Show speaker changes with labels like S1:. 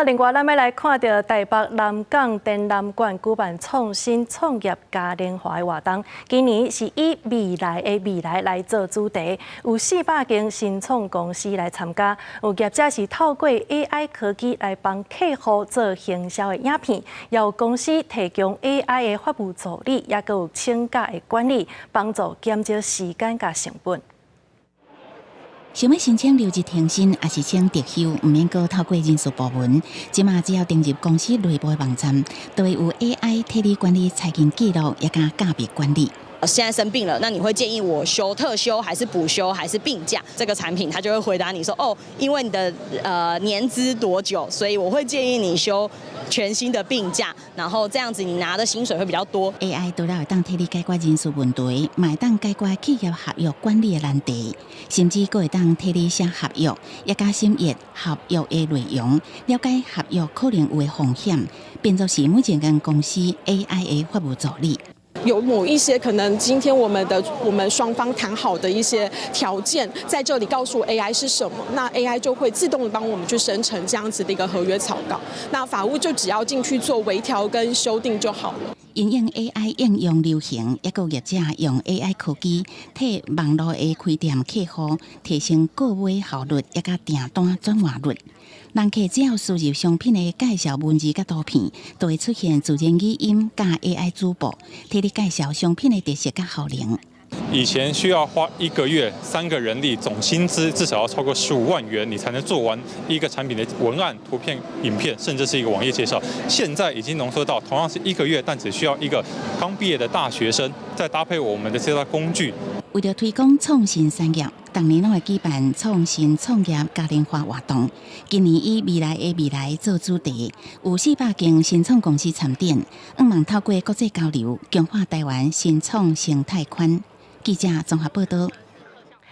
S1: 另外，咱要来看到台北南港展览馆举办创新创业嘉年华的活动，今年是以未来的未来来做主题，有400间新创公司来参加，有业者是透过 AI 科技来帮客户做行销的影片，也有公司提供 AI 的法务助理，也佮有请假的管理，帮助减少时间甲成本。
S2: 想要申请留职停薪，还是请特休，唔免阁透过人事部门。即马只要登入公司内部的网站，都会有 AI 替你管理财经记录，也加价别管理。
S3: 现在生病了，那你会建议我休特休，还是补休，还是病假？这个产品它就会回答你说，哦，因为你的年资多久，所以我会建议你休全新的病假，然后这样子你拿的薪水会比较多。
S2: AI 除了会当替你解决人事问题，嘛会当解决企业合约管理的难题，甚至阁会当替你写合约，也加深阅合约的内容，了解合约可能有的风险，变作是每一间公司 AI 的法务助理。
S4: 有某一些可能，今天我们双方谈好的一些条件，在这里告诉 AI 是什么，那 AI 就会自动的帮我们去生成这样子的一个合约草稿。那法务就只要进去做微调跟修订就好了。
S2: 因应 AI 应用流行，也有业者用 AI 科技替网络的开店客户提升购买效率，也甲订单转换率。 人客只要输入商品的介绍文字甲图片，都会出现自然语音加 AI 主播，替你介绍商品的特色甲效能。
S5: 以前需要花1个月3个人力，总薪资至少要超过15万元，你才能做完一个产品的文案、图片、影片，甚至是一个网页介绍。现在已经浓缩到同样是1个月，但只需要一个刚毕业的大学生，再搭配我们的这套工具。
S2: 为了推广创新产业，当年拢会举办创新创业嘉年华活动。今年以未来的未来做主题，有400间新创公司参展，望透过国际交流，强化台湾新创生态圈。记者综合报道。